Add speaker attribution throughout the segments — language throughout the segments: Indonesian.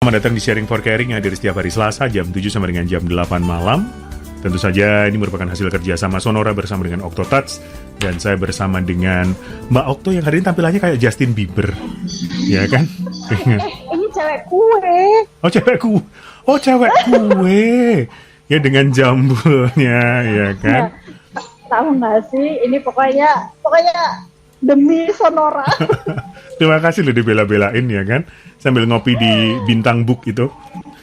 Speaker 1: Selamat datang di Sharing for Caring yang hadir setiap hari Selasa jam 7 sampai dengan jam 8 malam. Tentu saja ini merupakan hasil kerja sama Sonora bersama dengan Octotouch. Dan saya bersama dengan Mbak Okto yang hari ini tampilannya kayak Justin Bieber. Ya kan?
Speaker 2: Ini cewek kue.
Speaker 1: Oh cewek kue. Oh cewek kue. Ya dengan jambulnya ya kan?
Speaker 2: Ya, tahu nggak sih? Ini pokoknya demi Sonora.
Speaker 1: Terima kasih loh dibela-belain ya kan? Sambil ngopi di Bintang Book itu.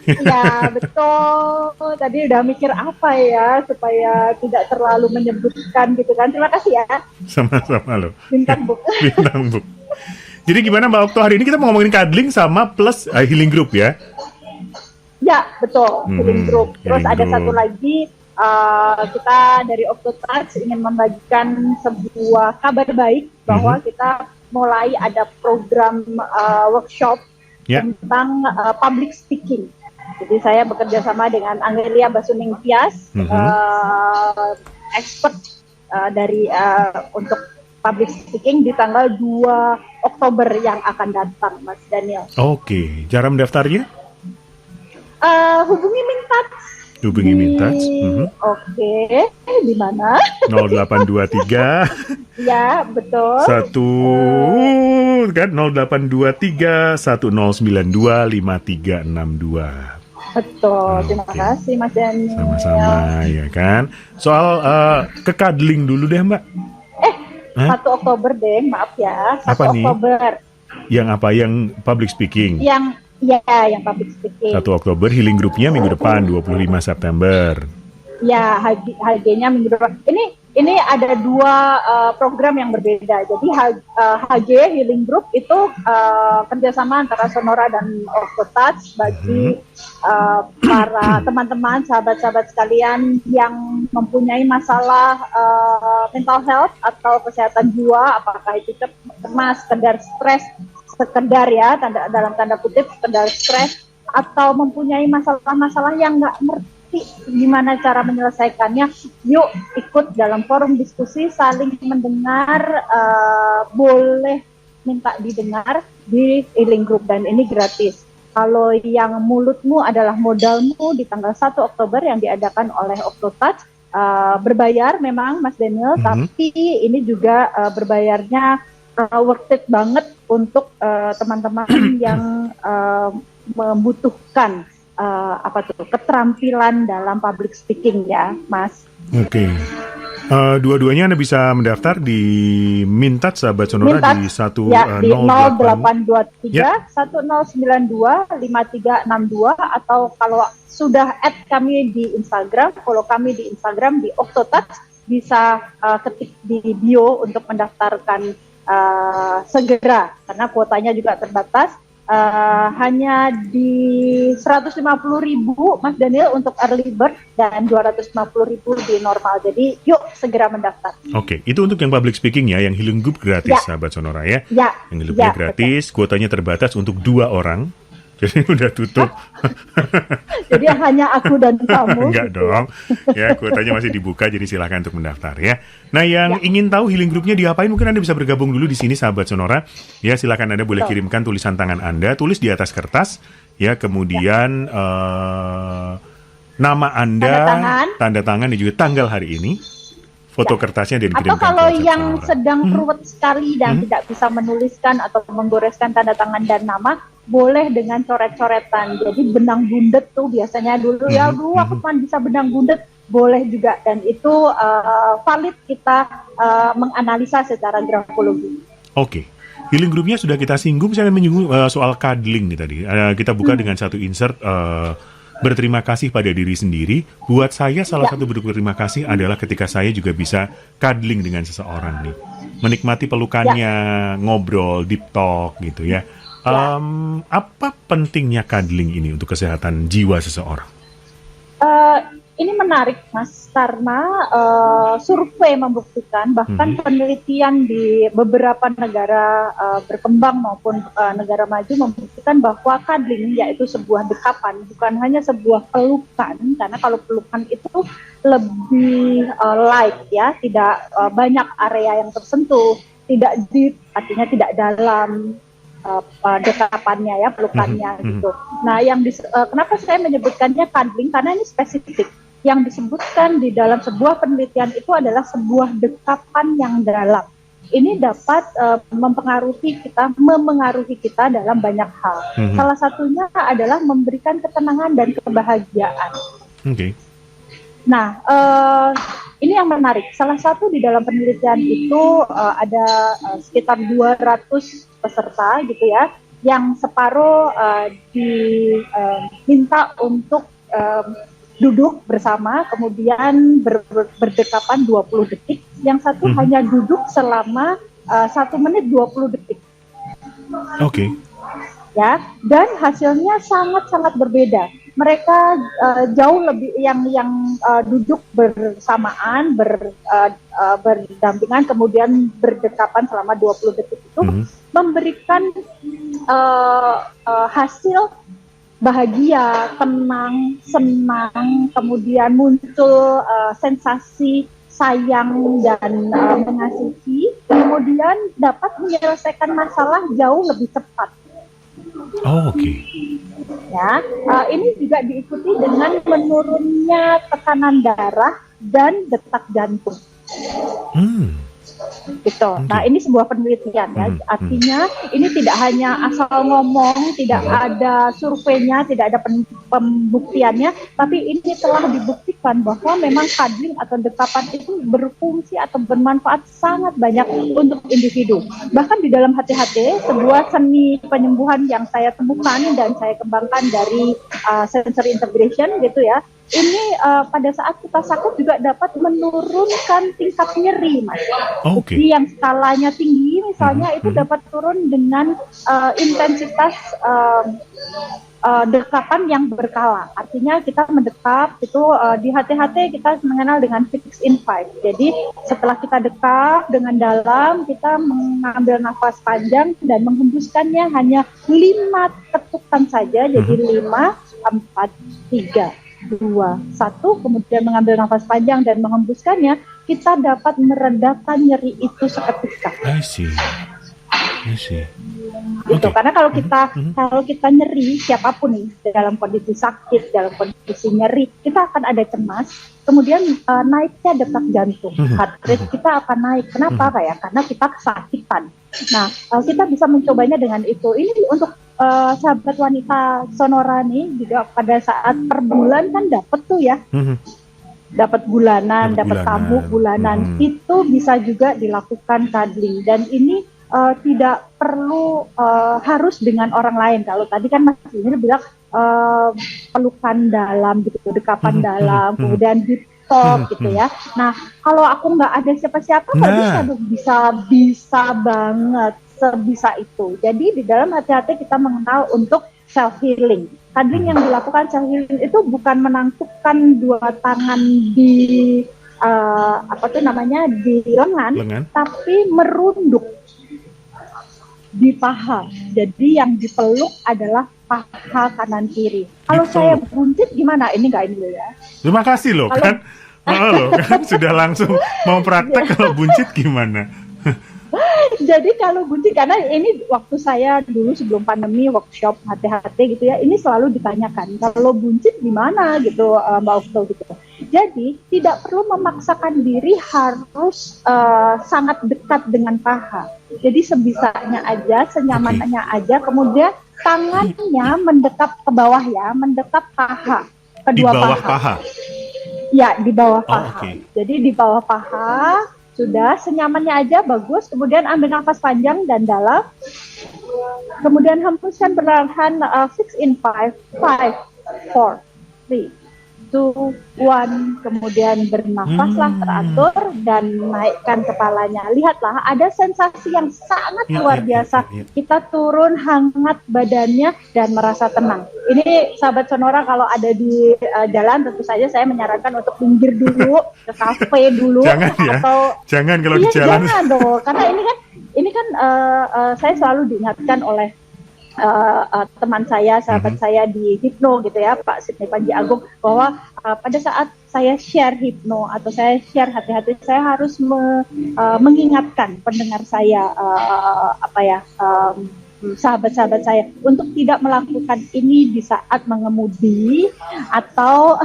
Speaker 2: Ya betul. Tadi udah mikir apa ya supaya tidak terlalu menyebutkan gitu kan. Terima kasih ya.
Speaker 1: Sama-sama loh.
Speaker 2: Bintang Book.
Speaker 1: Bintang Book. Jadi gimana Mbak Okto, hari ini kita mau ngomongin cuddling sama plus healing group ya?
Speaker 2: Ya betul. Healing group. Terus
Speaker 1: healing
Speaker 2: ada
Speaker 1: group.
Speaker 2: satu lagi. Kita dari Octotouch ingin membagikan sebuah kabar baik bahwa kita mulai ada program workshop tentang public speaking. Jadi saya bekerja sama dengan Anggelia Basuning Tias, expert dari untuk public speaking di tanggal 2 Oktober yang akan datang, Mas Daniel.
Speaker 1: Oke, cara mendaftarnya?
Speaker 2: Hubungi
Speaker 1: Mintouch.
Speaker 2: Oke, di mana?
Speaker 1: 0823
Speaker 2: Ya, betul.
Speaker 1: 0823 1092 5362.
Speaker 2: Betul, terima kasih Mas Daniel.
Speaker 1: Sama-sama ya kan. Soal ke-cuddling dulu deh Mbak.
Speaker 2: 1 Oktober deh, maaf ya. 1
Speaker 1: Apa nih?
Speaker 2: Oktober.
Speaker 1: Yang apa? Yang public speaking?
Speaker 2: Yang public speaking.
Speaker 1: 1 Oktober healing groupnya minggu depan 25 September.
Speaker 2: Ya, HG-nya minggu depan. Ini ada 2 program yang berbeda. Jadi HG Healing Group itu kerjasama antara Sonora dan Octotouch bagi para teman-teman, sahabat-sahabat sekalian yang mempunyai masalah mental health atau kesehatan jiwa, apakah itu cemas, sekedar stres, sekedar ya dalam tanda kutip sekedar stres, atau mempunyai masalah-masalah yang nggak ngerti gimana cara menyelesaikannya. Yuk ikut dalam forum diskusi, saling mendengar, boleh minta didengar di healing group dan ini gratis. Kalau yang mulutmu adalah modalmu di tanggal 1 Oktober yang diadakan oleh Octotouch, berbayar memang Mas Daniel, tapi ini juga berbayarnya worth it banget untuk teman-teman yang membutuhkan keterampilan dalam public speaking ya, Mas.
Speaker 1: Oke. Dua-duanya Anda bisa mendaftar di Mintouch sahabat Sonora di 1
Speaker 2: di 0823
Speaker 1: ya.
Speaker 2: 1092 5362 atau kalau sudah add kami di Instagram, follow kami di Instagram di Octotouch, bisa ketik di bio untuk mendaftarkan segera karena kuotanya juga terbatas. Hanya di 150.000 Mas Daniel untuk early bird dan 250.000 di normal. Jadi yuk segera mendaftar.
Speaker 1: Oke, itu untuk yang public speaking ya, yang healing group gratis sahabat Sonora ya. Yang healing group gratis, betul. Kuotanya terbatas untuk 2 orang. Jadi udah tutup.
Speaker 2: Jadi hanya aku dan kamu.
Speaker 1: Enggak gitu. Dong. Ya, kuotanya masih dibuka, jadi silahkan untuk mendaftar ya. Nah, yang ingin tahu healing groupnya diapain, mungkin Anda bisa bergabung dulu di sini sahabat Sonora. Ya, silahkan Anda boleh kirimkan tulisan tangan Anda, tulis di atas kertas. Ya, kemudian nama Anda, tanda tangan dan juga tanggal hari ini. Foto kertasnya dan dikirimkan.
Speaker 2: Atau kalau yang sedang ruwet sekali dan tidak bisa menuliskan atau menggoreskan tanda tangan dan nama, boleh dengan coret-coretan. Jadi benang bundet tuh biasanya dulu aku cuma bisa benang bundet, boleh juga, dan itu valid kita menganalisa secara grafologi.
Speaker 1: Oke. Healing groupnya sudah kita singgung, saya akan menyinggung soal cuddling nih tadi. Kita buka dengan satu insert. Berterima kasih pada diri sendiri. Buat saya salah satu bentuk berterima kasih adalah ketika saya juga bisa cuddling dengan seseorang nih. Menikmati pelukannya, ngobrol, deep talk gitu ya. Apa pentingnya cuddling ini untuk kesehatan jiwa seseorang?
Speaker 2: Ini menarik Mas, karena survei membuktikan, bahkan penelitian di beberapa negara berkembang maupun negara maju membuktikan bahwa cuddling yaitu sebuah dekapan, bukan hanya sebuah pelukan, karena kalau pelukan itu lebih light ya, tidak banyak area yang tersentuh, tidak deep, artinya tidak dalam, dekapannya ya, pelukannya gitu. Nah, kenapa saya menyebutkannya cuddling, karena ini spesifik. Yang disebutkan di dalam sebuah penelitian itu adalah sebuah dekapan yang dalam. Ini dapat memengaruhi kita dalam banyak hal. Salah satunya adalah memberikan ketenangan dan kebahagiaan.
Speaker 1: Okay.
Speaker 2: Nah, ini yang menarik. Salah satu di dalam penelitian itu ada sekitar 200 peserta gitu ya, yang separuh diminta untuk duduk bersama, kemudian berdekapan 20 detik. Yang satu hanya duduk selama 1 menit 20 detik.
Speaker 1: Oke.
Speaker 2: Ya, dan hasilnya sangat-sangat berbeda. Mereka jauh lebih yang duduk bersamaan, berdampingan, kemudian berdekapan selama 20 detik itu memberikan hasil bahagia, tenang, senang, kemudian muncul sensasi sayang dan mengasihi, kemudian dapat menyelesaikan masalah jauh lebih cepat.
Speaker 1: Oh, oke.
Speaker 2: Ya, ini juga diikuti dengan menurunnya tekanan darah dan detak jantung. Gitu. Nah, ini sebuah penelitian ya. Artinya ini tidak hanya asal ngomong, tidak ada surveinya, tidak ada pembuktiannya, tapi ini telah dibuktikan bahwa memang cuddling atau dekapan itu berfungsi atau bermanfaat sangat banyak untuk individu. Bahkan di dalam HTHT, sebuah seni penyembuhan yang saya temukan dan saya kembangkan dari sensory integration gitu ya. Ini pada saat kita sakit juga dapat menurunkan tingkat nyeri, Mas.
Speaker 1: Okay.
Speaker 2: Jadi yang skalanya tinggi misalnya itu dapat turun dengan intensitas dekapan yang berkala. Artinya kita mendekap itu di HTHT kita mengenal dengan 6 in 5. Jadi setelah kita dekap dengan dalam, kita mengambil nafas panjang dan menghembuskannya hanya 5 ketukan saja. Jadi 5, 4, 3, 2, 1, kemudian mengambil nafas panjang dan menghembuskannya, kita dapat meredakan nyeri itu seketika.
Speaker 1: I see.
Speaker 2: Gitu. Okay. Karena kalau kita nyeri, siapapun nih dalam kondisi sakit, dalam kondisi nyeri, kita akan ada cemas, kemudian naiknya detak jantung, heart rate kita akan naik. Kenapa? Karena kita kesakitan. Nah, kita bisa mencobanya dengan itu. Ini untuk sahabat wanita Sonora nih juga pada saat per bulan kan dapat tuh ya, dapat bulanan, dapat tamu bulanan, itu bisa juga dilakukan cuddling. Dan ini tidak perlu harus dengan orang lain. Kalau tadi kan Mas Inir bilang pelukan dalam gitu, dekapan dalam, kemudian deep talk gitu ya. Nah, kalau aku nggak ada siapa-siapa, bisa banget. Sebisa itu. Jadi di dalam hati-hati kita mengenal untuk self healing. Cuddling yang dilakukan self healing itu bukan menangkupkan 2 tangan di di lengan, tapi merunduk di paha. Jadi yang dipeluk adalah paha kanan kiri. Kalau saya buncit gimana? Ini nggak ini ya.
Speaker 1: Terima kasih loh kan. Kan sudah langsung mau praktek. Kalau buncit gimana?
Speaker 2: Jadi kalau buncit, karena ini waktu saya dulu sebelum pandemi workshop HTHT gitu ya, ini selalu ditanyakan, kalau buncit gimana gitu Mbak Okto gitu. Jadi tidak perlu memaksakan diri harus sangat dekat dengan paha. Jadi sebisanya aja, senyamannya aja, kemudian tangannya mendekap ke bawah ya, mendekap paha, kedua
Speaker 1: di bawah paha.
Speaker 2: Ya, di bawah paha. Jadi di bawah paha. Sudah, senyamannya aja, bagus. Kemudian ambil nafas panjang dan dalam. Kemudian hembuskan perlahan 6 in 5, 5, 4, 3, 2, 1. Kemudian bernafaslah teratur dan naikkan kepalanya. Lihatlah, ada sensasi yang sangat luar biasa. Kita turun hangat badannya dan merasa tenang. Ini sahabat Sonora kalau ada di jalan, tentu saja saya menyarankan untuk pinggir dulu, ke kafe dulu.
Speaker 1: Jangan kalau di jalan.
Speaker 2: Jangan dong, karena ini kan saya selalu diingatkan oleh teman saya, sahabat saya di Hipno gitu ya, Pak Sidney Panji Agung, bahwa pada saat saya share Hipno atau saya share hati-hati, saya harus mengingatkan pendengar saya sahabat-sahabat saya untuk tidak melakukan ini di saat mengemudi atau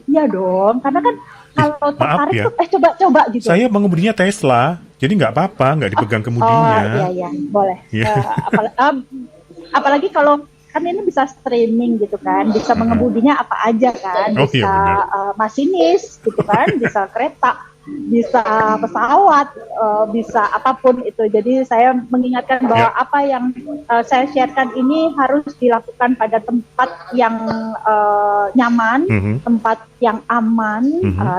Speaker 2: ya dong, karena kan kalau
Speaker 1: Maaf
Speaker 2: tertarik
Speaker 1: ya,
Speaker 2: tuh coba-coba gitu.
Speaker 1: saya mengemudinya Tesla, jadi nggak apa-apa, nggak dipegang kemudinya.
Speaker 2: Iya boleh.
Speaker 1: Iya.
Speaker 2: Apalagi kalau kan ini bisa streaming gitu kan, bisa mengemudinya apa aja kan,
Speaker 1: Oh,
Speaker 2: bisa
Speaker 1: iya benar.
Speaker 2: masinis gitu kan, bisa kereta, bisa pesawat, bisa apapun itu. Jadi saya mengingatkan bahwa
Speaker 1: Ya.
Speaker 2: apa yang saya sharekan ini harus dilakukan pada tempat yang nyaman, tempat yang aman,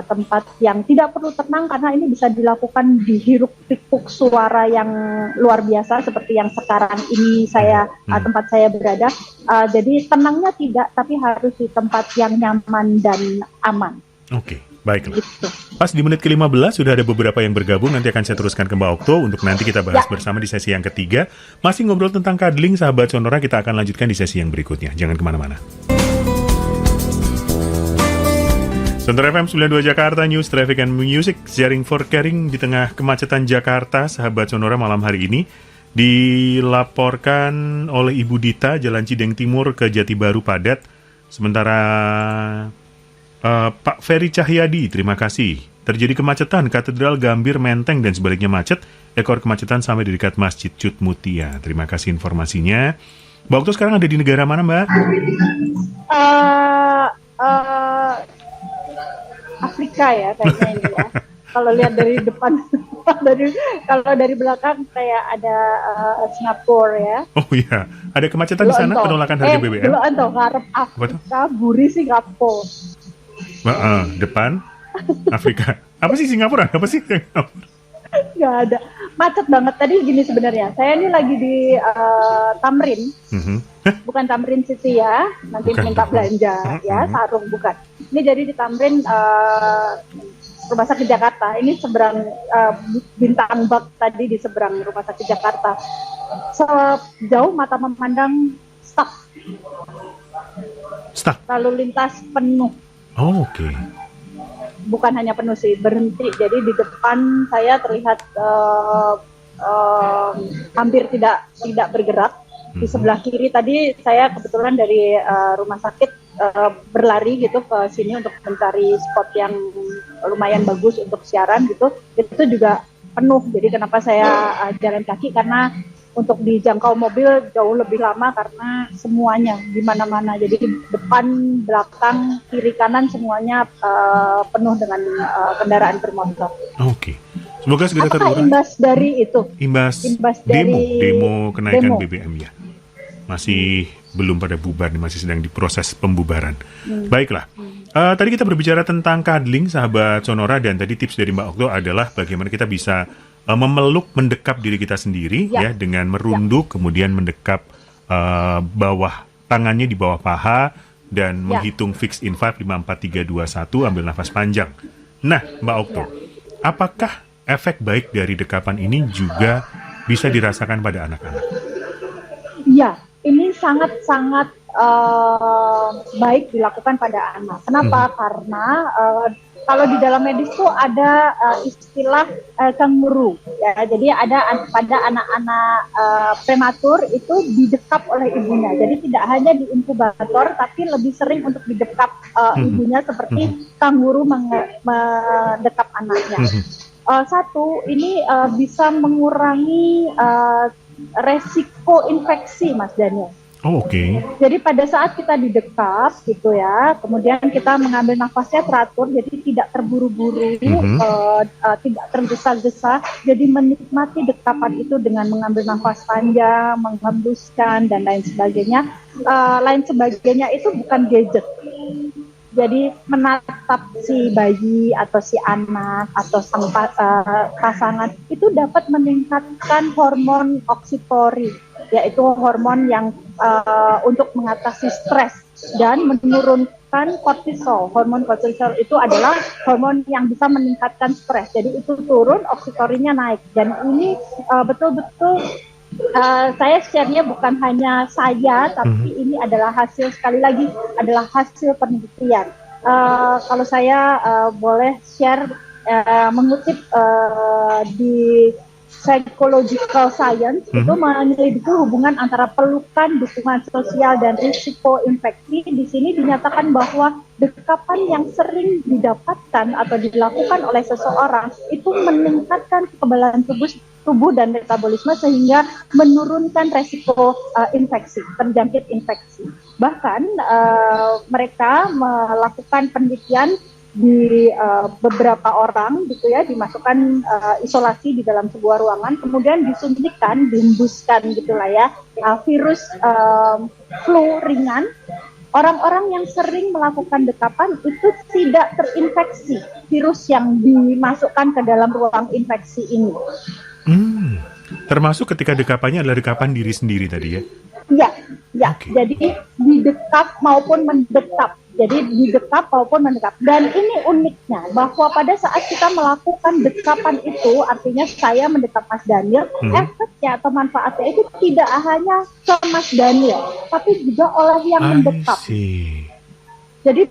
Speaker 2: tempat yang tidak perlu tenang, karena ini bisa dilakukan di hiruk pikuk suara yang luar biasa seperti yang sekarang ini tempat saya berada. Jadi tenangnya tidak, tapi harus di tempat yang nyaman dan aman.
Speaker 1: Oke, baiklah.
Speaker 2: Gitu.
Speaker 1: Pas di menit ke-15 sudah ada beberapa yang bergabung, nanti akan saya teruskan ke Mbak Okto untuk nanti kita bahas
Speaker 2: Ya.
Speaker 1: bersama di sesi yang ketiga. Masih ngobrol tentang cuddling, sahabat Sonora, kita akan lanjutkan di sesi yang berikutnya. Jangan kemana-mana. Sonora FM 92 Jakarta, News, Traffic, and Music, sharing for caring di tengah kemacetan Jakarta, sahabat Sonora, malam hari ini dilaporkan oleh Ibu Dita, Jalan Cideng Timur ke Jati Baru padat. Sementara Pak Ferry Cahyadi, terima kasih. Terjadi kemacetan Katedral, Gambir, Menteng, dan sebaliknya macet. Ekor kemacetan sampai di dekat Masjid Cut Mutia. Terima kasih informasinya. Mbak Okto sekarang ada di negara mana, Mbak?
Speaker 2: Afrika ya kayaknya ini ya. Kalau lihat dari depan, kalau dari belakang kayak ada Singapura ya.
Speaker 1: Oh iya, ada kemacetan di sana, penolakan harga BBM.
Speaker 2: Dulu anto ngarep Afrika, buri Singapura.
Speaker 1: Depan Afrika. Apa sih Singapura? Apa sih Singapura?
Speaker 2: Nggak ada, macet banget. Tadi gini sebenarnya, saya ini lagi di Tamrin, bukan Tamrin City ya, nanti
Speaker 1: Bukan.
Speaker 2: minta belanja ya, sarung bukan. Ini jadi di Tamrin, Rumah Sakit Jakarta. Ini seberang Bintang Bak tadi di seberang Rumah Sakit Jakarta. Sejauh mata memandang stuck, lalu lintas penuh.
Speaker 1: Oh, oke.
Speaker 2: Bukan hanya penuh sih, berhenti. Jadi di depan saya terlihat hampir tidak bergerak. Di sebelah kiri tadi saya kebetulan dari rumah sakit berlari gitu ke sini untuk mencari spot yang lumayan bagus untuk siaran gitu. Itu juga penuh. Jadi kenapa saya jalan kaki, karena untuk dijangkau mobil jauh lebih lama karena semuanya di mana-mana. Jadi depan, belakang, kiri, kanan semuanya penuh dengan kendaraan bermotor.
Speaker 1: Oke. Semoga segera
Speaker 2: Apakah
Speaker 1: terurai.
Speaker 2: imbas dari itu?
Speaker 1: Imbas
Speaker 2: dari
Speaker 1: demo kenaikan
Speaker 2: demo.
Speaker 1: BBM ya. Masih belum pada bubar, masih sedang diproses pembubaran. Baiklah. Tadi kita berbicara tentang cuddling, sahabat Sonora, dan tadi tips dari Mbak Okto adalah bagaimana kita bisa memeluk, mendekap diri kita sendiri ya dengan merunduk, kemudian mendekap bawah tangannya di bawah paha dan menghitung fix in 5, 4, 3, 2, 1, ambil nafas panjang. Nah, Mbak Okto, apakah efek baik dari dekapan ini juga bisa dirasakan pada anak-anak?
Speaker 2: Iya, ini sangat-sangat baik dilakukan pada anak. Kenapa? Karena kalau di dalam medis tuh ada istilah kanguru ya. Jadi ada pada anak-anak prematur itu didekap oleh ibunya. Jadi tidak hanya di inkubator tapi lebih sering untuk didekap ibunya seperti kanguru mendekap anaknya. Satu, ini bisa mengurangi resiko infeksi, Mas Daniel.
Speaker 1: Oh, oke.
Speaker 2: Jadi pada saat kita didekap gitu ya, kemudian kita mengambil nafasnya teratur, jadi tidak terburu-buru, tidak tergesa-gesa, jadi menikmati dekapan itu dengan mengambil nafas panjang, menghembuskan dan lain sebagainya. Lain sebagainya itu bukan gadget. Jadi menatap si bayi atau si anak atau sang pasangan itu dapat meningkatkan hormon oksitorin, yaitu hormon yang untuk mengatasi stres dan menurunkan kortisol. Hormon kortisol itu adalah hormon yang bisa meningkatkan stres. Jadi itu turun, oksitorinnya naik. Dan ini betul-betul saya share-nya bukan hanya saya, tapi ini adalah hasil, sekali lagi, adalah hasil penelitian. Kalau saya boleh share, mengutip di psychological science itu menyelidiki hubungan antara pelukan, dukungan sosial, dan risiko infeksi. Di sini dinyatakan bahwa dekapan yang sering didapatkan atau dilakukan oleh seseorang itu meningkatkan kekebalan tubuh dan metabolisme sehingga menurunkan resiko infeksi, terjangkit infeksi. Bahkan mereka melakukan penelitian di beberapa orang gitu ya, dimasukkan isolasi di dalam sebuah ruangan, kemudian disuntikkan, dihembuskan gitulah ya, virus flu ringan. Orang-orang yang sering melakukan dekapan itu tidak terinfeksi virus yang dimasukkan ke dalam ruang infeksi ini.
Speaker 1: Termasuk ketika dekapannya adalah dekapan diri sendiri tadi ya? Ya. Okay.
Speaker 2: Jadi didekap maupun mendekap. Jadi didekap maupun mendekap. Dan ini uniknya bahwa pada saat kita melakukan dekapan itu, artinya saya mendekap Mas Daniel, efeknya atau manfaatnya itu tidak hanya ke Mas Daniel, tapi juga oleh yang mendekap. Jadi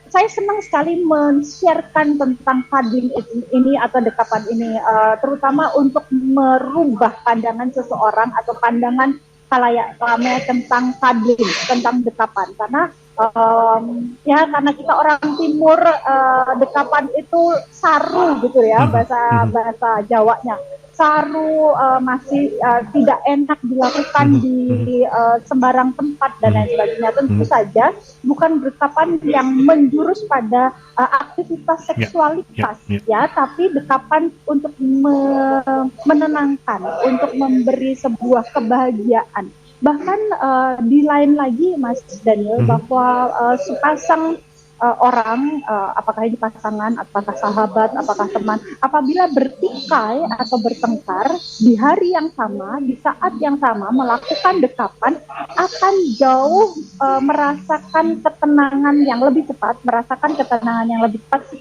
Speaker 2: saya senang sekali men-sharekan tentang cuddling ini atau dekapan ini, terutama untuk merubah pandangan seseorang atau pandangan khalayak ramai tentang cuddling, tentang dekapan. Karena karena kita orang timur, dekapan itu saru gitu ya, bahasa Jawanya. Saru masih tidak enak dilakukan di sembarang tempat dan lain sebagainya. Tentu saja bukan dekapan yang menjurus pada aktivitas seksualitas ya, tapi dekapan untuk menenangkan, untuk memberi sebuah kebahagiaan. Bahkan di lain lagi Mas Daniel, bahwa sepasang orang, apakah ini pasangan, apakah sahabat, apakah teman, apabila bertikai atau bertengkar di hari yang sama, di saat yang sama melakukan dekapan, akan jauh merasakan ketenangan yang lebih cepat,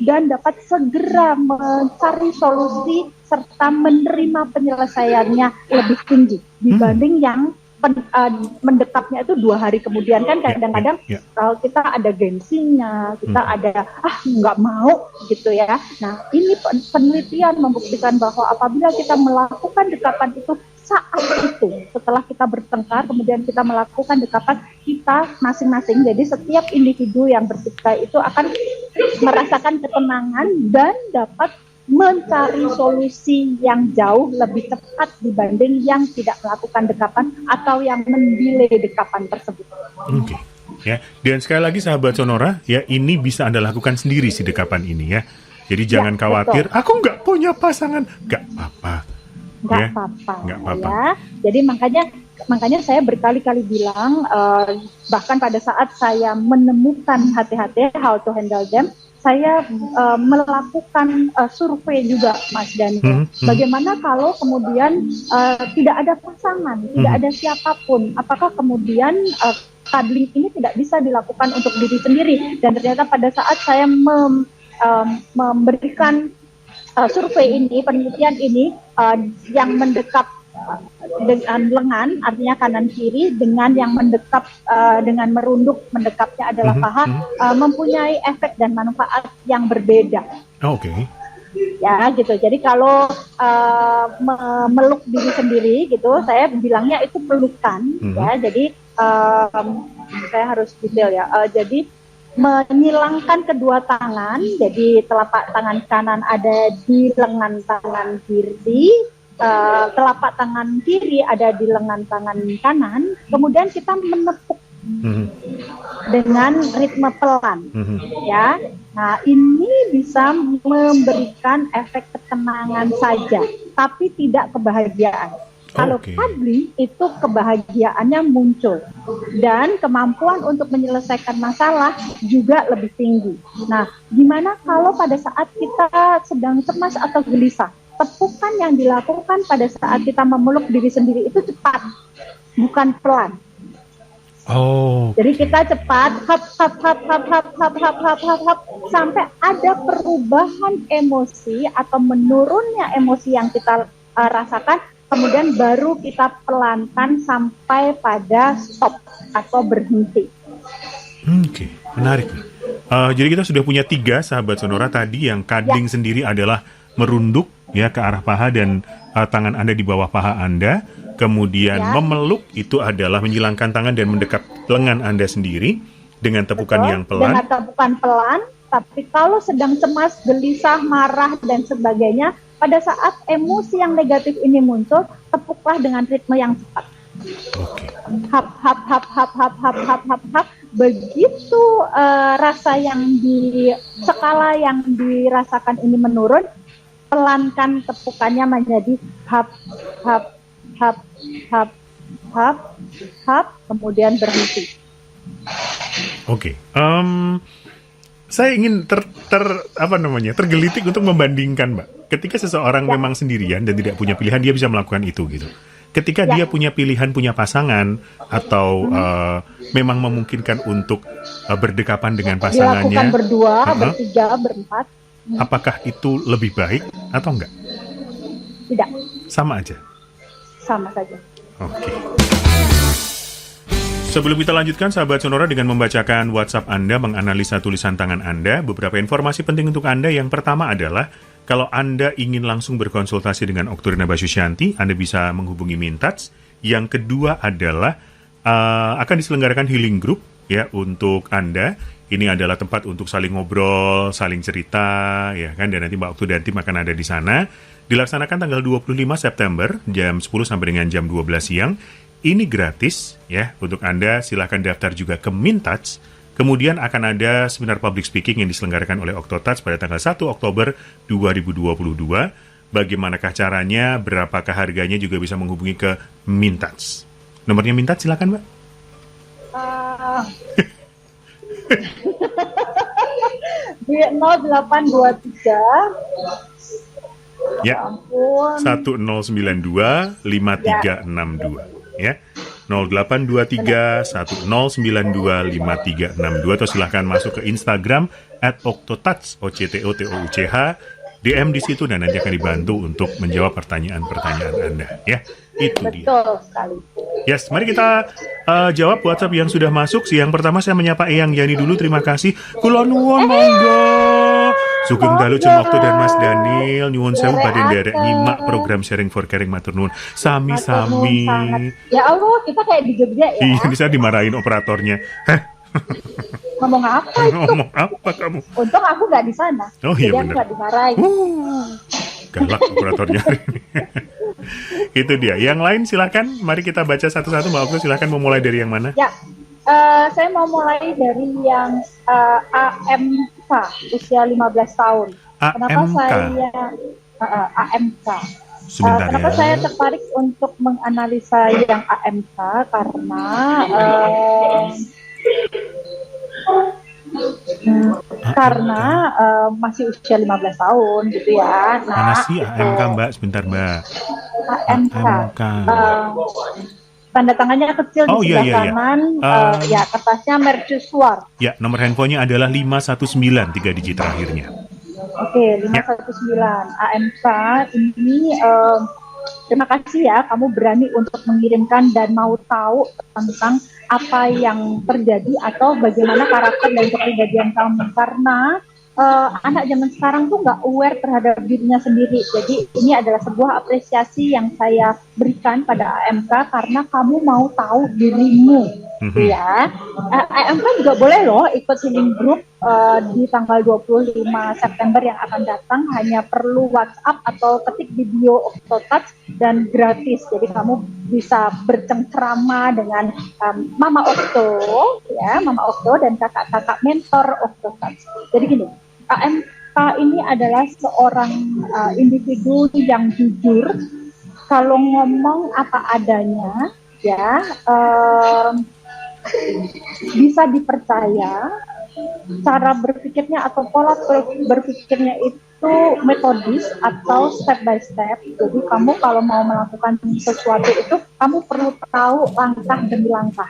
Speaker 2: dan dapat segera mencari solusi serta menerima penyelesaiannya lebih tinggi dibanding yang mendekapnya itu 2 hari kemudian. Kan kadang-kadang kita ada gengsinya, kita ada nggak mau gitu ya. Nah, ini penelitian membuktikan bahwa apabila kita melakukan dekapan itu saat itu, setelah kita bertengkar, kemudian kita melakukan dekapan, kita masing-masing, jadi setiap individu yang bertikai itu akan merasakan ketenangan dan dapat mencari solusi yang jauh lebih cepat dibanding yang tidak melakukan dekapan atau yang mendelay dekapan tersebut.
Speaker 1: Oke. Ya, dan sekali lagi sahabat Sonora, ya ini bisa Anda lakukan sendiri si dekapan ini ya. Jadi jangan khawatir, aku nggak punya pasangan, nggak apa-apa.
Speaker 2: Nggak apa-apa. Ya. Jadi makanya saya berkali-kali bilang, bahkan pada saat saya menemukan HT-HT, how to handle them, saya melakukan survei juga, Mas Daniel. Bagaimana kalau kemudian tidak ada pasangan, tidak ada siapapun, apakah kemudian cuddling ini tidak bisa dilakukan untuk diri sendiri? Dan ternyata pada saat saya memberikan survei ini, penelitian ini, yang mendekap dengan lengan, artinya kanan kiri, dengan yang mendekap dengan merunduk, mendekapnya adalah paha, mempunyai efek dan manfaat yang berbeda.
Speaker 1: Oke.
Speaker 2: Ya gitu. Jadi kalau memeluk diri sendiri gitu, saya bilangnya itu pelukan. Ya. Jadi saya harus detail ya. Jadi menyilangkan kedua tangan, jadi telapak tangan kanan ada di lengan tangan kiri, telapak tangan kiri ada di lengan tangan kanan, kemudian kita menepuk dengan ritme pelan, ya. Nah, ini bisa memberikan efek ketenangan saja, tapi tidak kebahagiaan. Kalau cuddling itu kebahagiaannya muncul dan kemampuan untuk menyelesaikan masalah juga lebih tinggi. Nah, gimana kalau pada saat kita sedang cemas atau gelisah? Tepukan yang dilakukan pada saat kita memeluk diri sendiri itu cepat, bukan pelan. Jadi kita cepat, hap, sampai ada perubahan emosi atau menurunnya emosi yang kita rasakan, kemudian baru kita pelankan sampai pada stop atau berhenti.
Speaker 1: Oke, menarik. Jadi kita sudah punya 3 sahabat Sonora tadi yang cuddling sendiri adalah merunduk, ya ke arah paha dan tangan Anda di bawah paha Anda. Kemudian
Speaker 2: Ya.
Speaker 1: memeluk itu adalah menyilangkan tangan dan mendekat lengan Anda sendiri dengan tepukan
Speaker 2: Betul.
Speaker 1: yang pelan.
Speaker 2: Dengan tepukan pelan, tapi kalau sedang cemas, gelisah, marah, dan sebagainya, pada saat emosi yang negatif ini muncul, tepuklah dengan ritme yang cepat.
Speaker 1: Oke.
Speaker 2: Hap, hap, hap, hap, hap, hap, hap, hap, hap. Begitu rasa yang di skala yang dirasakan ini menurun, pelankan tepukannya menjadi hap, hap, hap, hap, hap, hap, kemudian berhenti.
Speaker 1: Oke. Saya ingin tergelitik untuk membandingkan, Mbak. Ketika seseorang memang sendirian dan tidak punya pilihan, dia bisa melakukan itu gitu. Ketika dia punya pilihan, punya pasangan, atau memang memungkinkan untuk berdekapan dengan pasangannya,
Speaker 2: Dilakukan berdua, bertiga, berempat.
Speaker 1: apakah itu lebih baik atau enggak?
Speaker 2: Tidak,
Speaker 1: Sama aja.
Speaker 2: sama saja.
Speaker 1: Oke. Sebelum kita lanjutkan, sahabat Sonora, dengan membacakan WhatsApp Anda, menganalisa tulisan tangan Anda, beberapa informasi penting untuk Anda. Yang pertama adalah, kalau Anda ingin langsung berkonsultasi dengan Okturina Basusyanti, Anda bisa menghubungi Mintats. Yang kedua adalah, akan diselenggarakan healing group ya untuk Anda. Ini adalah tempat untuk saling ngobrol, saling cerita, ya kan, dan nanti Mbak Oktu dan tim akan ada di sana. Dilaksanakan tanggal 25 September, jam 10 sampai dengan jam 12 siang. Ini gratis, ya, untuk Anda. Silahkan daftar juga ke Mintats. Kemudian akan ada seminar public speaking yang diselenggarakan oleh Octotouch pada tanggal 1 Oktober 2022. Bagaimanakah caranya, berapakah harganya, juga bisa menghubungi ke Mintats. Nomornya Mintats, silakan, Mbak.
Speaker 2: Di 0823
Speaker 1: Ya,
Speaker 2: ampun
Speaker 1: 1092 5362 ya. 0823 1092 5362, atau silahkan masuk ke Instagram @octotouch OCTOTOUCH, DM di situ dan nanti akan dibantu untuk menjawab pertanyaan-pertanyaan Anda ya. Itu dia.
Speaker 2: betul sekali.
Speaker 1: Yes, mari kita jawab WhatsApp yang sudah masuk. Yang pertama saya menyapa Eyang Yani dulu, terima kasih. Kula nuwun monggo. Sugeng dalu Jeng Okto dan Mas Daniel, nyuwun sewu badhe nderek nyimak program Sharing for Caring, matur nuwun. Sami-sami.
Speaker 2: Ya Allah, kita kayak di Jogja ya.
Speaker 1: Iya, bisa dimarahin operatornya. Heh,
Speaker 2: Ngomong apa itu?
Speaker 1: ngomong apa kamu?
Speaker 2: Untung aku nggak di sana.
Speaker 1: Oh, iya
Speaker 2: Jadi aku
Speaker 1: benar.
Speaker 2: nggak dimarahin.
Speaker 1: Galak operatornya hari ini. Itu dia. Yang lain silakan, mari kita baca satu-satu. Mbak Okto, silakan memulai dari yang mana?
Speaker 2: Ya, saya mau mulai dari yang AMK, usia 15 tahun. Kenapa
Speaker 1: AMK?
Speaker 2: saya AMK?
Speaker 1: Sebentar
Speaker 2: Kenapa
Speaker 1: ya.
Speaker 2: saya tertarik untuk menganalisa yang AMK? Karena masih usia 15 tahun gitu ya.
Speaker 1: Mana sih AMK, Mbak? Sebentar, Mbak.
Speaker 2: AMK.
Speaker 1: AMK.
Speaker 2: Tanda tangannya kecil
Speaker 1: Oh,
Speaker 2: di
Speaker 1: iya,
Speaker 2: sebelah
Speaker 1: iya, iya.
Speaker 2: kanan. Ya, kertasnya mercusuar.
Speaker 1: Ya, nomor handphonenya adalah 519, 3 digit terakhirnya.
Speaker 2: Oke, 519 AMK ini terima kasih ya kamu berani untuk mengirimkan dan mau tahu tentang apa yang terjadi atau bagaimana karakter dan kepribadian kamu, karena anak zaman sekarang tuh nggak aware terhadap dirinya sendiri. Jadi ini adalah sebuah apresiasi yang saya berikan pada AMK karena kamu mau tahu dirimu, ya. AMK juga boleh loh ikut healing group di tanggal 25 September yang akan datang. Hanya perlu WhatsApp atau ketik di bio Octotouch dan gratis. Jadi kamu bisa bercengkrama dengan Mama Okto, ya, Mama Okto dan kakak-kakak mentor Octotouch. Jadi gini, AMK ini adalah seorang individu yang jujur, kalau ngomong apa adanya, ya, bisa dipercaya. Cara berpikirnya atau pola berpikirnya itu metodis atau step by step. Jadi kamu kalau mau melakukan sesuatu itu, kamu perlu tahu langkah demi langkah.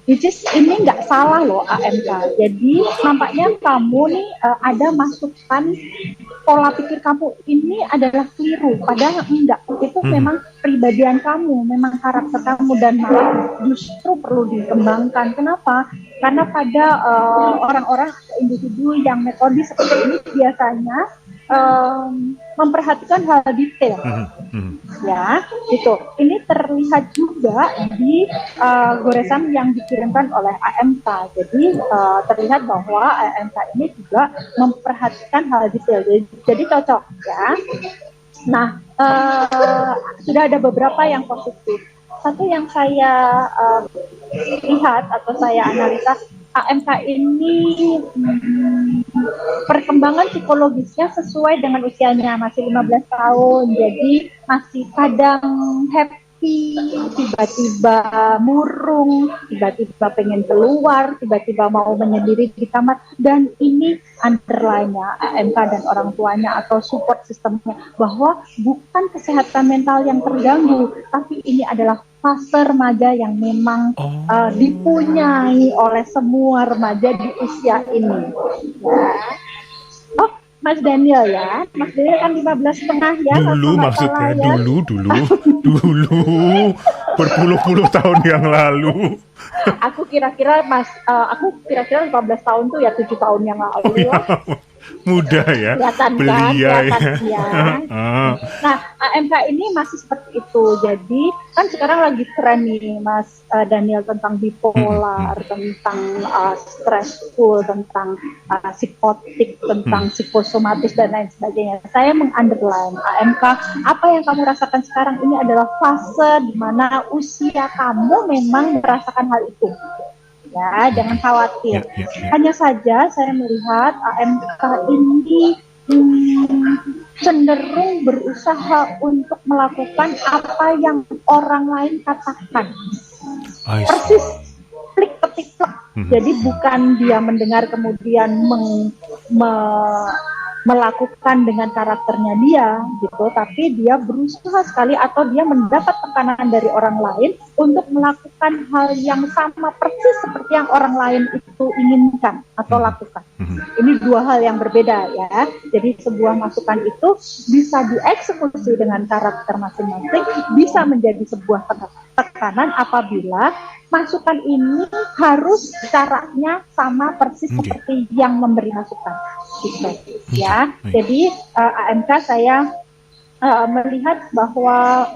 Speaker 2: Which is ini nggak salah loh AMK. Jadi nampaknya kamu nih ada masukan pola pikir kamu ini adalah keliru. Padahal enggak. Itu memang kepribadian kamu, memang karakter kamu, dan malah justru perlu dikembangkan. Kenapa? Karena pada orang-orang individu yang metodis seperti ini biasanya memperhatikan hal detail. Ya, gitu. Ini terlihat juga di goresan yang dikirimkan oleh AMK. Jadi terlihat bahwa AMK ini juga memperhatikan hal detail. Jadi cocok ya. Nah, sudah ada beberapa yang positif. Satu yang saya lihat atau saya analisa, AMK ini perkembangan psikologisnya sesuai dengan usianya, masih 15 tahun, jadi masih kadang happy, tiba-tiba murung, tiba-tiba pengen keluar, tiba-tiba mau menyendiri di kamar, dan ini underline-nya AMK dan orang tuanya atau support sistemnya, bahwa bukan kesehatan mental yang terganggu, tapi ini adalah fase remaja yang memang dipunyai oleh semua remaja di usia ini. Ya. Oh, Mas Daniel ya, Mas Daniel kan 15,5 ya.
Speaker 1: Dulu maksudnya, ya. dulu, berpuluh-puluh tahun yang lalu.
Speaker 2: Aku kira-kira 15 tahun tuh ya 7 tahun yang lalu.
Speaker 1: Ya, muda ya, belia ya.
Speaker 2: Nah, AMK ini masih seperti itu. Jadi kan sekarang lagi tren nih, Mas Daniel, tentang bipolar, tentang stressful, tentang psikotik, tentang psikosomatis dan lain sebagainya. Saya mengunderline AMK, apa yang kamu rasakan sekarang ini adalah fase di mana usia kamu memang merasakan hal itu. Ya, jangan khawatir. Hanya saja saya melihat AMK ini cenderung berusaha untuk melakukan apa yang orang lain katakan. Persis klik ketik plek. Jadi bukan dia mendengar kemudian melakukan dengan karakternya dia gitu, tapi dia berusaha sekali atau dia mendapat tekanan dari orang lain untuk melakukan hal yang sama persis seperti yang orang lain itu inginkan atau lakukan. Ini dua hal yang berbeda ya. Jadi sebuah masukan itu bisa dieksekusi dengan karakter masing-masing, bisa menjadi sebuah tekanan apabila masukan ini harus caranya sama persis seperti yang memberi masukan. Gitu. Ya, jadi AMK saya melihat bahwa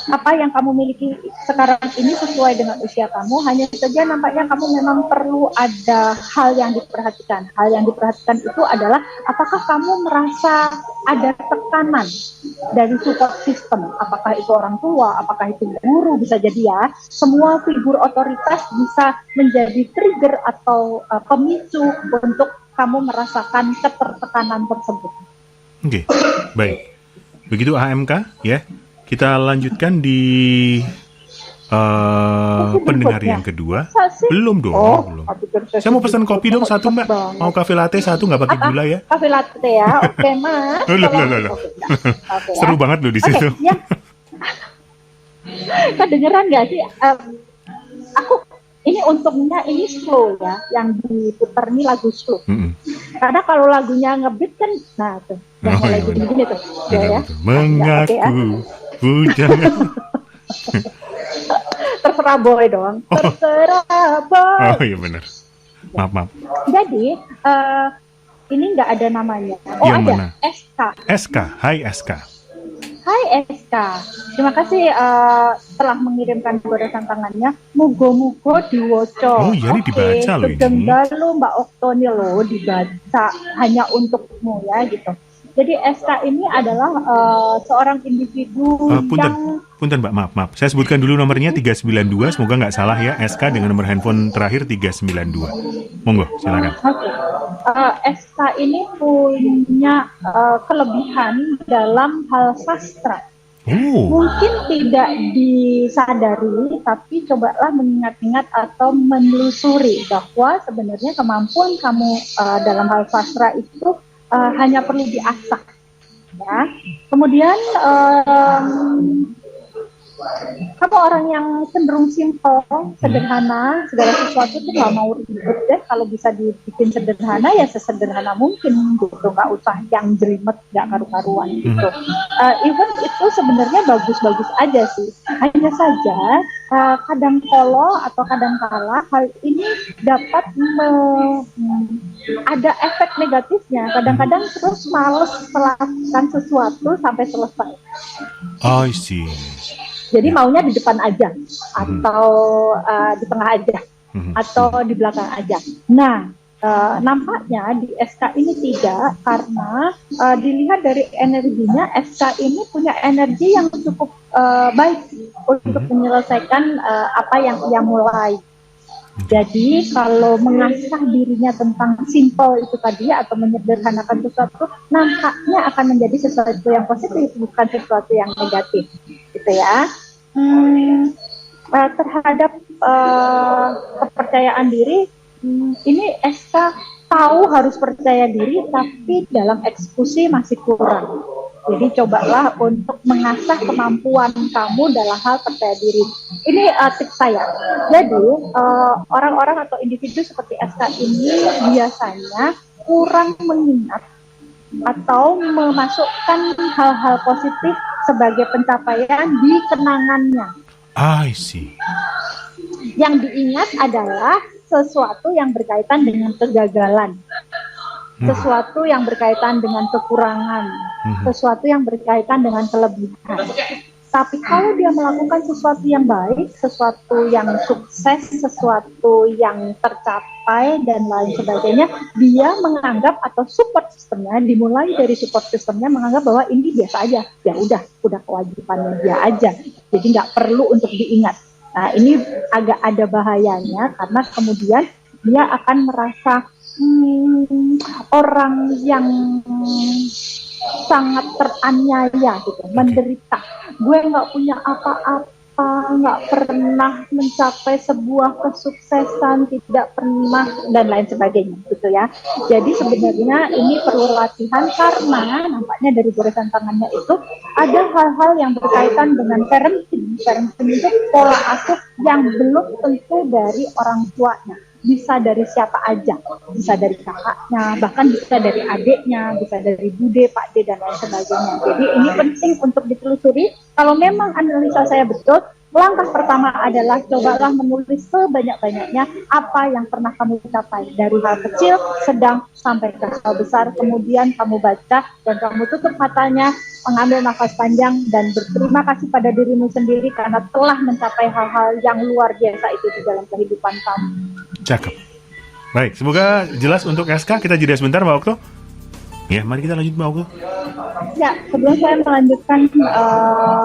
Speaker 2: apa yang kamu miliki sekarang ini sesuai dengan usia kamu, hanya saja nampaknya kamu memang perlu ada hal yang diperhatikan. Hal yang diperhatikan itu adalah apakah kamu merasa ada tekanan dari support system, apakah itu orang tua, apakah itu guru, bisa jadi ya, semua figur otoritas bisa menjadi trigger atau pemicu untuk kamu merasakan ketertekanan tersebut.
Speaker 1: Oke, baik. Begitu AMK ya. Kita lanjutkan di pendengar yang kedua. Belum dong, belum. Saya mau pesan kopi dong satu, Mbak. Mau kafe latte satu, nggak pakai gula ya?
Speaker 2: Kafe latte ya, oke Mas.
Speaker 1: Seru banget loh di situ.
Speaker 2: Ya. Kedengeran nggak sih? Aku ini untungnya ini slow ya, yang diputar ini lagu slow. Karena kalau lagunya ngebeat kan, nah tuh, yang mulai gini-gini tuh, ya.
Speaker 1: Mengaku. Jangan.
Speaker 2: Terserah boy dong. Terserah boy.
Speaker 1: Oh iya benar. Maaf.
Speaker 2: Jadi ini nggak ada namanya. Oh yang ada. Mana?
Speaker 1: SK. Hai SK.
Speaker 2: Hai SK. Terima kasih telah mengirimkan goresan tangannya. Mugo-mugo diwoco.
Speaker 1: Oh iya ini dibaca loh ini.
Speaker 2: Lo Mbak Oktoni lo dibaca hanya untukmu ya gitu. Jadi SK ini adalah seorang individu
Speaker 1: Punten Mbak, maaf. Saya sebutkan dulu nomornya 392, semoga nggak salah ya. SK dengan nomor handphone terakhir 392. Monggo, silakan.
Speaker 2: SK ini punya kelebihan dalam hal sastra. Mungkin tidak disadari, tapi cobalah mengingat-ingat atau menelusuri bahwa sebenarnya kemampuan kamu dalam hal sastra itu hanya perlu diasah, ya. Kemudian Kamu orang yang cenderung simple, sederhana, segala sesuatu tuh nggak mau ribet deh. Kalau bisa dibikin sederhana ya sesederhana mungkin gitu, nggak usah yang jelimet, nggak karu-karuan gitu. Even itu sebenarnya bagus-bagus aja sih. Hanya saja kadang kala atau kadang kala hal ini dapat ada efek negatifnya. Kadang-kadang terus males melakukan sesuatu sampai selesai.
Speaker 1: I see.
Speaker 2: Jadi maunya di depan aja, atau di tengah aja, atau di belakang aja. Nah, nampaknya di SK ini tidak, karena dilihat dari energinya, SK ini punya energi yang cukup baik untuk menyelesaikan apa yang ia mulai. Jadi kalau mengasah dirinya tentang simple itu tadi atau menyederhanakan sesuatu, nampaknya akan menjadi sesuatu yang positif, bukan sesuatu yang negatif, gitu ya. Terhadap kepercayaan diri, ini SK tahu harus percaya diri, tapi dalam eksekusi masih kurang. Jadi cobalah untuk mengasah kemampuan kamu dalam hal percaya diri. Ini tips saya. Jadi orang-orang atau individu seperti SK ini biasanya kurang mengingat atau memasukkan hal-hal positif sebagai pencapaian di kenangannya.
Speaker 1: I see.
Speaker 2: Yang diingat adalah sesuatu yang berkaitan dengan kegagalan, sesuatu yang berkaitan dengan kekurangan, sesuatu yang berkaitan dengan kelebihan. Tapi kalau dia melakukan sesuatu yang baik, sesuatu yang sukses, sesuatu yang tercapai dan lain sebagainya, dia menganggap atau support sistemnya, dimulai dari support sistemnya menganggap bahwa ini biasa aja, ya udah kewajibannya dia aja, jadi nggak perlu untuk diingat. Nah ini agak ada bahayanya karena kemudian dia akan merasa orang yang sangat teraniaya gitu, menderita. Gue nggak punya apa-apa, nggak pernah mencapai sebuah kesuksesan, tidak pernah dan lain sebagainya gitu ya. Jadi sebenarnya ini perlu latihan karena nampaknya dari goresan tangannya itu ada hal-hal yang berkaitan dengan parenting. Parenting itu pola asuh yang belum tentu dari orang tuanya. Bisa dari siapa aja, bisa dari kakaknya, bahkan bisa dari adiknya, bisa dari bude, pak de, dan lain sebagainya. Jadi ini penting untuk ditelusuri. Kalau memang analisa saya betul, langkah pertama adalah cobalah menulis sebanyak-banyaknya apa yang pernah kamu capai dari hal kecil, sedang, sampai ke hal besar. Kemudian kamu baca dan kamu tutup matanya, mengambil nafas panjang dan berterima kasih pada dirimu sendiri karena telah mencapai hal-hal yang luar biasa itu di dalam kehidupan kamu.
Speaker 1: Cakep. Baik, semoga jelas untuk SK. Kita jeda sebentar, Mbak Okto. Ya, mari kita lanjut, Mbak Okto.
Speaker 2: Ya, sebelum saya melanjutkan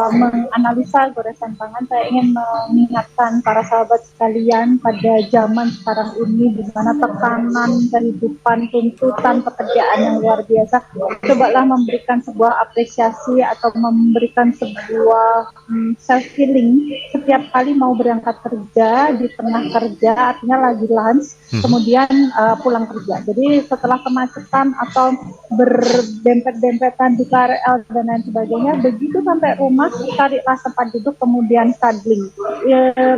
Speaker 2: menganalisa goresan tangan, saya ingin mengingatkan para sahabat sekalian pada zaman sekarang ini di mana tekanan kehidupan, tuntutan pekerjaan yang luar biasa, cobalah memberikan sebuah apresiasi atau memberikan sebuah self healing setiap kali mau berangkat kerja, di tengah kerja, artinya lagi lunch, kemudian pulang kerja. Jadi setelah kemacetan atau berdempet-dempetan di KRL dan lain sebagainya, begitu sampai rumah carilah tempat duduk kemudian cuddling.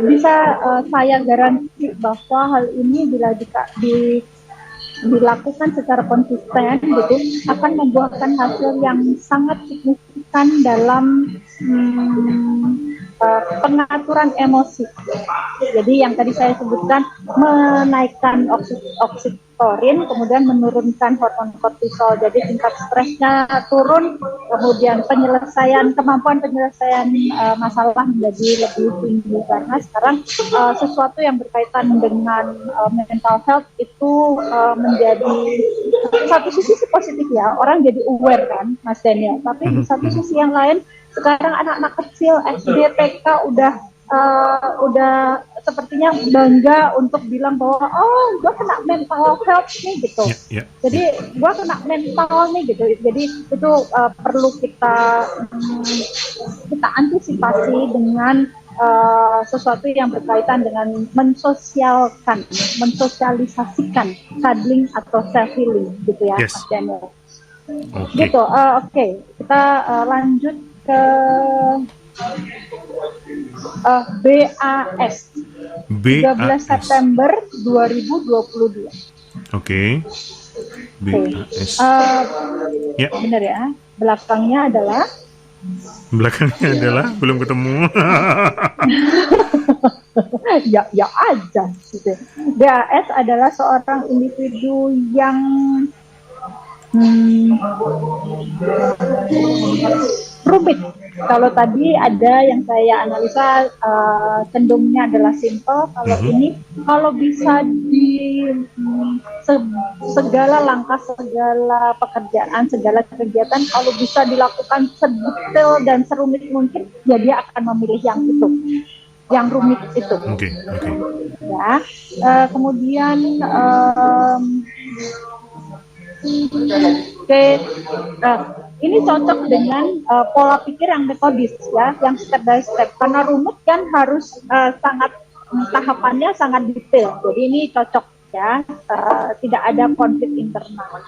Speaker 2: Bisa saya garansi bahwa hal ini bila dilakukan secara konsisten gitu akan membuahkan hasil yang sangat signifikan dalam pengaturan emosi. Jadi yang tadi saya sebutkan menaikkan oksitorin, kemudian menurunkan hormon kortisol. Jadi tingkat stresnya turun, kemudian kemampuan penyelesaian masalah menjadi lebih tinggi karena sekarang sesuatu yang berkaitan dengan mental health itu menjadi satu sisi positif ya, orang jadi aware kan Mas Daniel, tapi di satu sisi yang lain sekarang anak-anak kecil SD TK udah sepertinya bangga untuk bilang bahwa gue kena mental health nih gitu. Jadi gue kena mental nih gitu. Jadi itu perlu kita antisipasi dengan sesuatu yang berkaitan dengan mensosialisasikan cuddling atau self healing gitu ya, Mas Daniel. Gitu. Oke. Kita lanjut ke BAS 13 September 2022.
Speaker 1: Oke. BAS. Ya.
Speaker 2: Benar ya. Belakangnya adalah
Speaker 1: belum ketemu.
Speaker 2: ya aja gitu. BAS adalah seorang individu yang rumit. Kalau tadi ada yang saya analisa cenderungnya adalah simple. Kalau ini kalau bisa di segala langkah, segala pekerjaan, segala kegiatan, kalau bisa dilakukan sedetail dan serumit mungkin, ya dia akan memilih yang itu, yang rumit itu.
Speaker 1: Oke.
Speaker 2: Ya, kemudian ini cocok dengan pola pikir yang metodis ya, yang step by step. Karena rumit kan harus sangat tahapannya sangat detail. Jadi ini cocok ya, tidak ada konflik internal.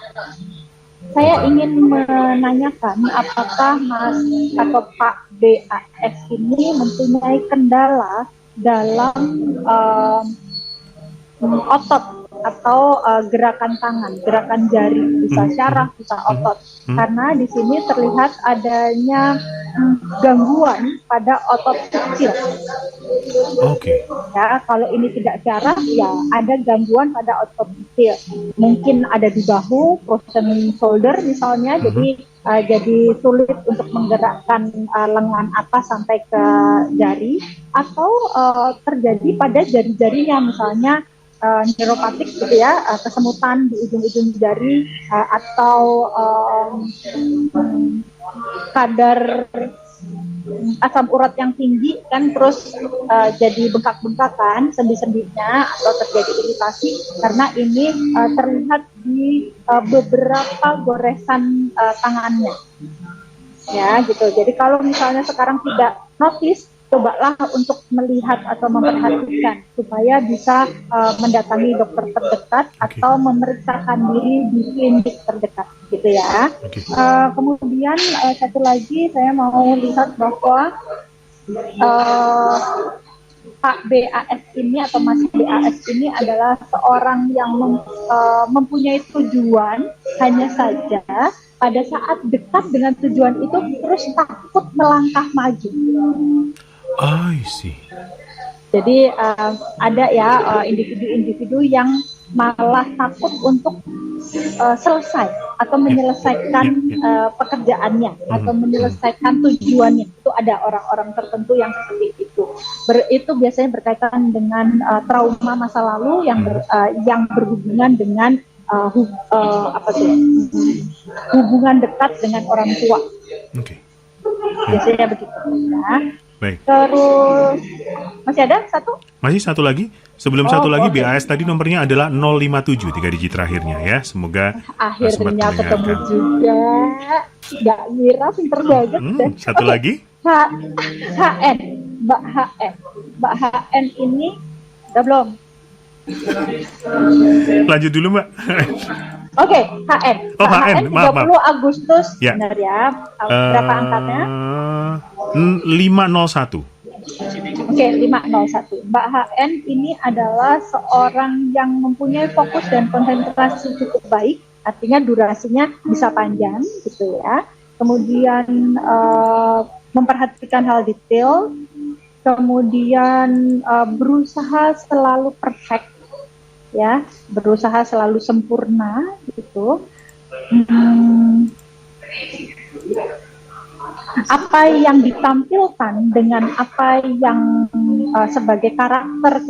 Speaker 2: Saya ingin menanyakan apakah Mas atau Pak BAS ini mempunyai kendala dalam otot atau gerakan tangan, gerakan jari, bisa syaraf, bisa otot. Karena di sini terlihat adanya gangguan pada otot kecil.
Speaker 1: Oke.
Speaker 2: Ya, kalau ini tidak syaraf, ya ada gangguan pada otot kecil. Mungkin ada di bahu, frozen shoulder misalnya, jadi sulit untuk menggerakkan lengan atas sampai ke jari, atau terjadi pada jari-jarinya, misalnya neuropatik gitu ya, kesemutan di ujung-ujung jari, atau kadar asam urat yang tinggi kan, terus jadi bengkak-bengkakan sendi-sendinya, atau terjadi iritasi karena ini terlihat di beberapa goresan tangannya ya gitu. Jadi kalau misalnya sekarang tidak notice, cobalah untuk melihat atau memperhatikan supaya bisa mendatangi dokter terdekat atau memeriksakan diri di klinik terdekat gitu ya. Kemudian satu lagi saya mau lihat bahwa Pak BAS ini atau Mas BAS ini adalah seorang yang mempunyai tujuan, hanya saja pada saat dekat dengan tujuan itu terus takut melangkah maju.
Speaker 1: I see.
Speaker 2: Jadi ada ya individu-individu yang malah takut untuk selesai atau menyelesaikan pekerjaannya atau menyelesaikan tujuannya. Itu ada orang-orang tertentu yang seperti itu. Itu biasanya berkaitan dengan trauma masa lalu yang berhubungan dengan hubungan dekat dengan orang tua.
Speaker 1: Oke.
Speaker 2: Biasanya begitu ya.
Speaker 1: Baik.
Speaker 2: Terus masih ada satu?
Speaker 1: Masih satu lagi. Sebelum satu lagi, BAS tadi nomornya adalah 057, 3 digit terakhirnya ya. Semoga
Speaker 2: akhirnya ketemu juga. Gak ngira pinter banget.
Speaker 1: Satu lagi.
Speaker 2: HN, Mbak HN. Mbak HN ini udah belum?
Speaker 1: Lanjut dulu Mbak.
Speaker 2: Oke, HN.
Speaker 1: Oh, HN,
Speaker 2: 30
Speaker 1: maaf.
Speaker 2: Agustus,
Speaker 1: ya.
Speaker 2: Benar ya. Berapa angkatnya?
Speaker 1: 501.
Speaker 2: Oke, 501. Mbak HN ini adalah seorang yang mempunyai fokus dan konsentrasi cukup baik, artinya durasinya bisa panjang gitu ya. Kemudian memperhatikan hal detail, kemudian berusaha selalu perfect ya, berusaha selalu sempurna gitu. Apa yang ditampilkan dengan apa yang sebagai karakter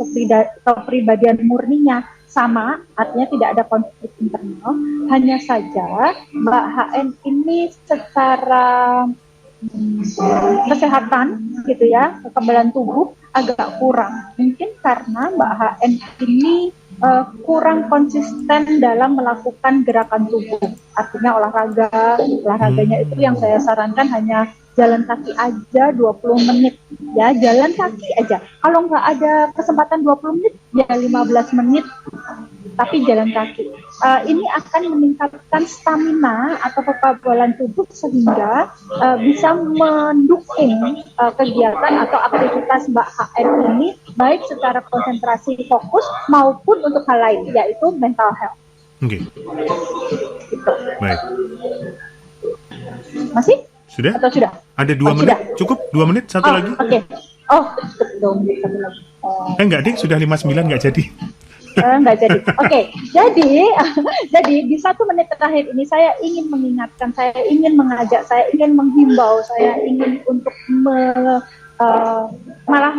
Speaker 2: kepribadian murninya sama, artinya tidak ada konflik internal. Hanya saja Mbak HN ini secara kesehatan gitu ya, kekebalan tubuh agak kurang. Mungkin karena Mbak HN ini kurang konsisten dalam melakukan gerakan tubuh, artinya olahraganya itu yang saya sarankan hanya jalan kaki aja 20 menit ya, jalan kaki aja. Kalau nggak ada kesempatan 20 menit ya 15 menit, tapi jalan kaki ini akan meningkatkan stamina atau kekebalan tubuh sehingga bisa mendukung kegiatan atau aktivitas Mbak HM ini baik secara konsentrasi fokus maupun untuk hal lain, yaitu mental health.
Speaker 1: Oke.
Speaker 2: Gitu.
Speaker 1: Baik.
Speaker 2: Masih?
Speaker 1: Sudah?
Speaker 2: Atau sudah?
Speaker 1: Ada 2 menit?
Speaker 2: Sudah.
Speaker 1: Cukup 2 menit? Satu lagi?
Speaker 2: Oke. Oh, cukup 2 menit, satu lagi.
Speaker 1: Enggak deh, sudah 59 nggak jadi.
Speaker 2: Nggak jadi. Oke, jadi di 1 menit terakhir ini saya ingin mengingatkan, saya ingin mengajak, saya ingin menghimbau, saya ingin untuk malah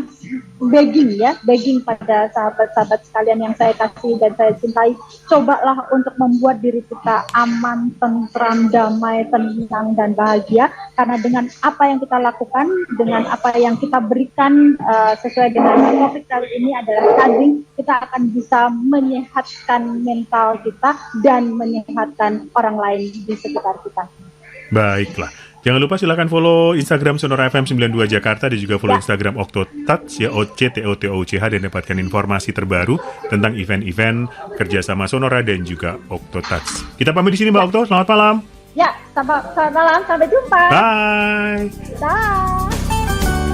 Speaker 2: begging pada sahabat-sahabat sekalian yang saya kasih dan saya cintai, cobalah untuk membuat diri kita aman, tentram, damai, tenang dan bahagia, karena dengan apa yang kita lakukan, dengan apa yang kita berikan sesuai dengan topik kali ini adalah kading, kita akan bisa menyehatkan mental kita dan menyehatkan orang lain di sekitar kita.
Speaker 1: Baiklah. Jangan lupa silakan follow Instagram Sonora FM 92 Jakarta dan juga follow Instagram Octotoch, ya OCTOTOCH, dan dapatkan informasi terbaru tentang event-event kerjasama Sonora dan juga Octotoch. Kita pamit di sini Mbak Okto, selamat malam.
Speaker 2: Ya, selamat malam, sampai jumpa.
Speaker 1: Bye.
Speaker 2: Bye.